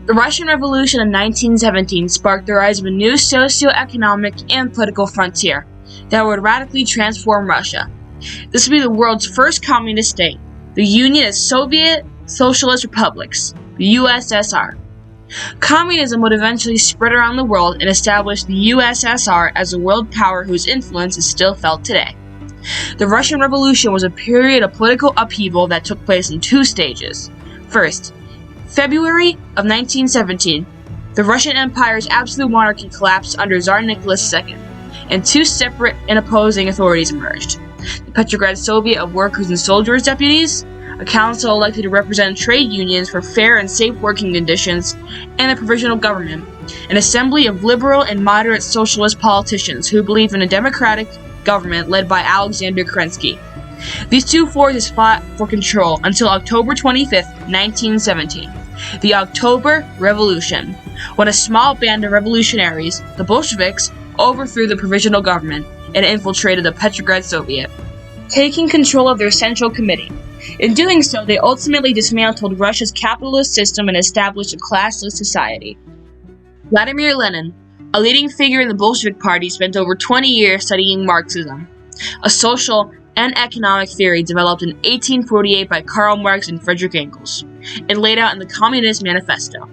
The Russian Revolution of 1917 sparked the rise of a new socio-economic and political frontier that would radically transform Russia. This would be the world's first communist state, the Union of Soviet Socialist Republics, the USSR. Communism would eventually spread around the world and establish the USSR as a world power whose influence is still felt today. The Russian Revolution was a period of political upheaval that took place in two stages. First, February of 1917, the Russian Empire's absolute monarchy collapsed under Tsar Nicholas II, and two separate and opposing authorities emerged. The Petrograd Soviet of Workers and Soldiers Deputies, a council elected to represent trade unions for fair and safe working conditions, and the Provisional Government, an assembly of liberal and moderate socialist politicians who believed in a democratic government led by Alexander Kerensky. These two forces fought for control until October 25, 1917, the October Revolution, when a small band of revolutionaries, the Bolsheviks, overthrew the Provisional Government and infiltrated the Petrograd Soviet, taking control of their central committee. In doing so, they ultimately dismantled Russia's capitalist system and established a classless society. Vladimir Lenin, a leading figure in the Bolshevik Party, spent over 20 years studying Marxism, a social and economic theory developed in 1848 by Karl Marx and Friedrich Engels, and laid out in the Communist Manifesto.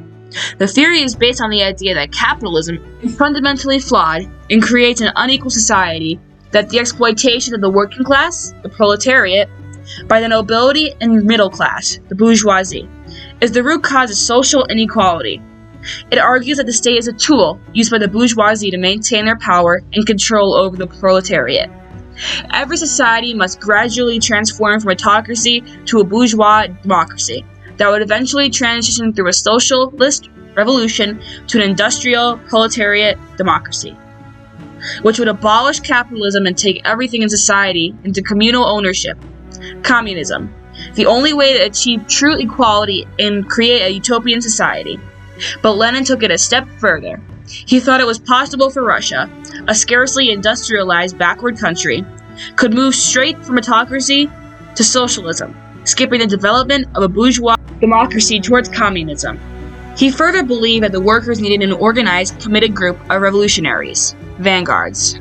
The theory is based on the idea that capitalism is fundamentally flawed and creates an unequal society, that the exploitation of the working class, the proletariat, by the nobility and middle class, the bourgeoisie, is the root cause of social inequality. It argues that the state is a tool used by the bourgeoisie to maintain their power and control over the proletariat. Every society must gradually transform from autocracy to a bourgeois democracy that would eventually transition through a socialist revolution to an industrial proletariat democracy, which would abolish capitalism and take everything in society into communal ownership. Communism, the only way to achieve true equality and create a utopian society. But Lenin took it a step further. He thought it was possible for Russia, a scarcely industrialized backward country, could move straight from autocracy to socialism, skipping the development of a bourgeois democracy towards communism. He further believed that the workers needed an organized, committed group of revolutionaries, vanguards,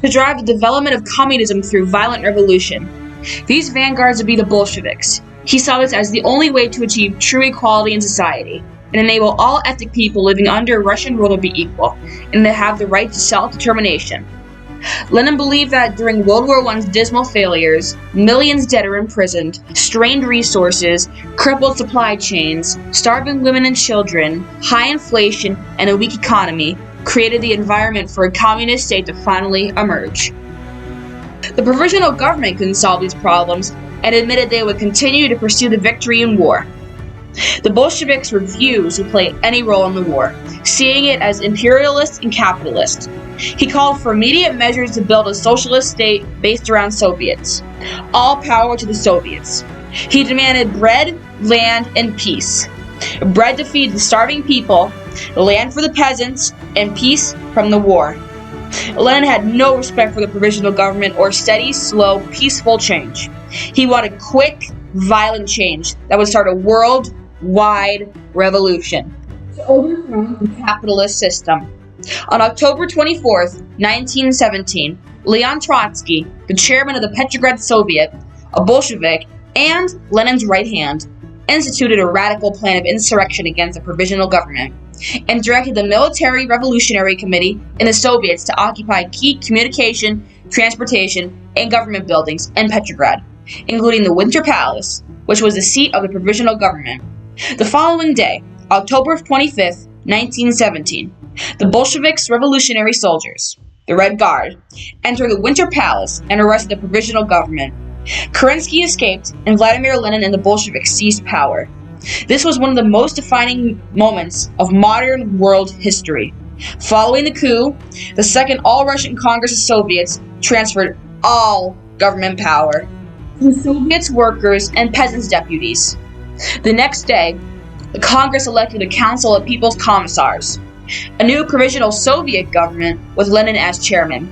to drive the development of communism through violent revolution. These vanguards would be the Bolsheviks. He saw this as the only way to achieve true equality in society, and enable all ethnic people living under Russian rule to be equal, and to have the right to self-determination. Lenin believed that during World War I's dismal failures, millions dead or imprisoned, strained resources, crippled supply chains, starving women and children, high inflation, and a weak economy created the environment for a communist state to finally emerge. The Provisional Government couldn't solve these problems and admitted they would continue to pursue the victory in war. The Bolsheviks refused to play any role in the war, seeing it as imperialist and capitalist. He called for immediate measures to build a socialist state based around Soviets. All power to the Soviets. He demanded bread, land, and peace. Bread to feed the starving people, land for the peasants, and peace from the war. Lenin had no respect for the Provisional Government or steady, slow, peaceful change. He wanted quick, violent change that would start a worldwide revolution to overthrow the capitalist system. On October 24th, 1917, Leon Trotsky, the chairman of the Petrograd Soviet, a Bolshevik, and Lenin's right hand, instituted a radical plan of insurrection against the Provisional Government, and directed the Military Revolutionary Committee and the Soviets to occupy key communication, transportation, and government buildings in Petrograd, including the Winter Palace, which was the seat of the Provisional Government. The following day, October 25th, 1917, the Bolsheviks' revolutionary soldiers, the Red Guard, entered the Winter Palace and arrested the Provisional Government. Kerensky escaped, and Vladimir Lenin and the Bolsheviks seized power. This was one of the most defining moments of modern world history. Following the coup, the Second All-Russian Congress of Soviets transferred all government power to the Soviets' workers and peasants' deputies. The next day, the Congress elected a Council of People's Commissars, a new provisional Soviet government with Lenin as chairman.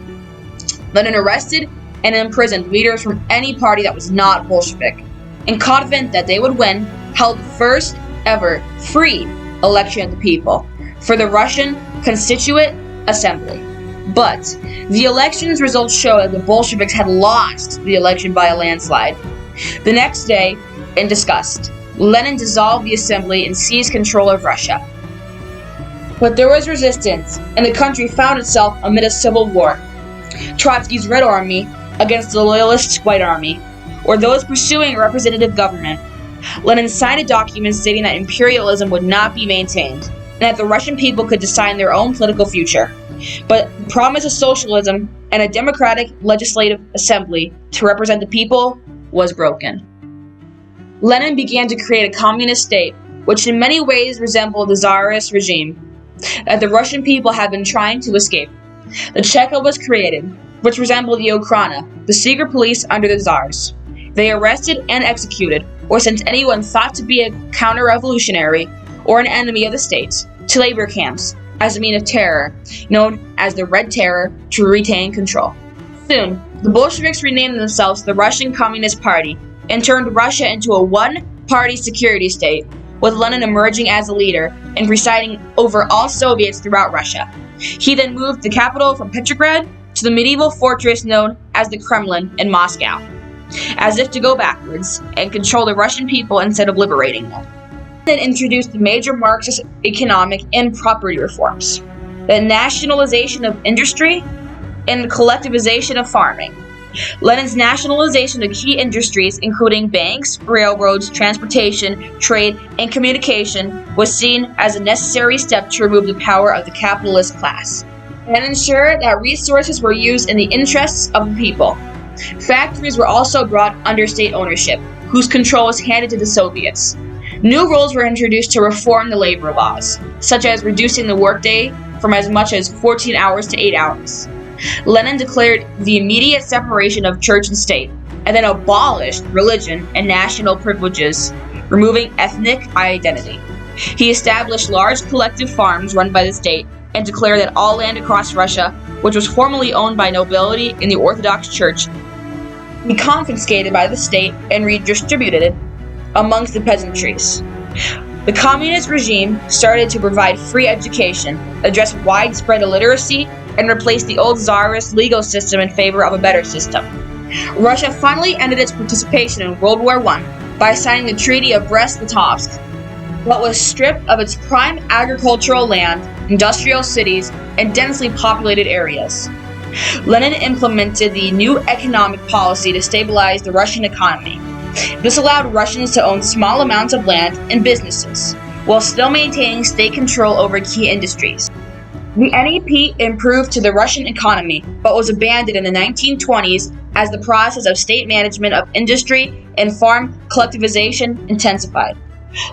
Lenin arrested and imprisoned leaders from any party that was not Bolshevik, and confident that they would win, held the first ever free election of the people for the Russian Constituent Assembly. But the election's results show that the Bolsheviks had lost the election by a landslide. The next day, in disgust, Lenin dissolved the assembly and seized control of Russia. But there was resistance, and the country found itself amid a civil war. Trotsky's Red Army against the Loyalists' White Army, or those pursuing a representative government. Lenin signed a document stating that imperialism would not be maintained, and that the Russian people could decide their own political future. But the promise of socialism and a democratic legislative assembly to represent the people was broken. Lenin began to create a communist state, which in many ways resembled the Tsarist regime that the Russian people had been trying to escape. The Cheka was created, which resembled the Okhrana, the secret police under the Tsars. They arrested and executed, or sent anyone thought to be a counter-revolutionary or an enemy of the state, to labor camps as a means of terror, known as the Red Terror, to retain control. Soon, the Bolsheviks renamed themselves the Russian Communist Party and turned Russia into a one-party security state, with Lenin emerging as a leader and presiding over all Soviets throughout Russia. He then moved the capital from Petrograd to the medieval fortress known as the Kremlin in Moscow, as if to go backwards and control the Russian people instead of liberating them. Then introduced the major Marxist economic and property reforms, the nationalization of industry, and the collectivization of farming. Lenin's nationalization of key industries, including banks, railroads, transportation, trade, and communication, was seen as a necessary step to remove the power of the capitalist class and ensure that resources were used in the interests of the people. Factories were also brought under state ownership, whose control was handed to the Soviets. New rules were introduced to reform the labor laws, such as reducing the workday from as much as 14 hours to 8 hours. Lenin declared the immediate separation of church and state, and then abolished religion and national privileges, removing ethnic identity. He established large collective farms run by the state and declared that all land across Russia, which was formerly owned by nobility in the Orthodox Church, be confiscated by the state and redistributed amongst the peasantries. The communist regime started to provide free education, address widespread illiteracy, and replace the old Tsarist legal system in favor of a better system. Russia finally ended its participation in World War I by signing the Treaty of Brest-Litovsk, but was stripped of its prime agricultural land, industrial cities, and densely populated areas. Lenin implemented the new economic policy to stabilize the Russian economy. This allowed Russians to own small amounts of land and businesses, while still maintaining state control over key industries. The NEP improved to the Russian economy, but was abandoned in the 1920s as the process of state management of industry and farm collectivization intensified.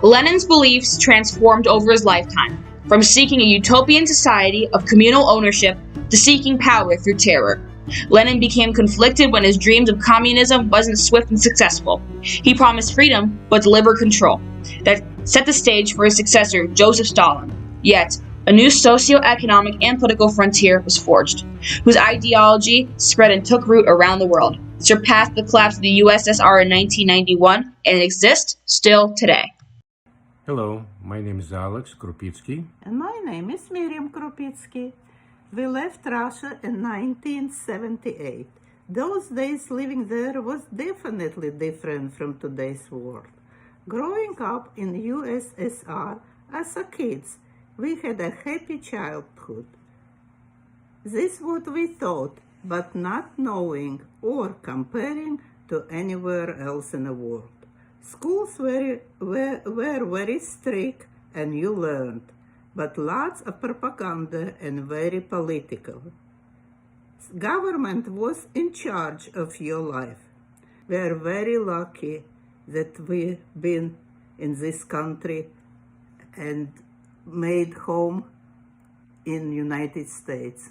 Lenin's beliefs transformed over his lifetime, from seeking a utopian society of communal ownership to seeking power through terror. Lenin became conflicted when his dreams of communism wasn't swift and successful. He promised freedom, but delivered control. That set the stage for his successor, Joseph Stalin. Yet, a new socio-economic and political frontier was forged, whose ideology spread and took root around the world, surpassed the collapse of the USSR in 1991, and exists still today. Hello, my name is Alex Krupitsky. And my name is Miriam Krupitsky. We left Russia in 1978. Those days living there was definitely different from today's world. Growing up in USSR as a kids, we had a happy childhood. This is what we thought, but not knowing or comparing to anywhere else in the world. Schools were very strict and you learned, but lots of propaganda and very political. Government was in charge of your life. We are very lucky that we've been in this country and made home in United States.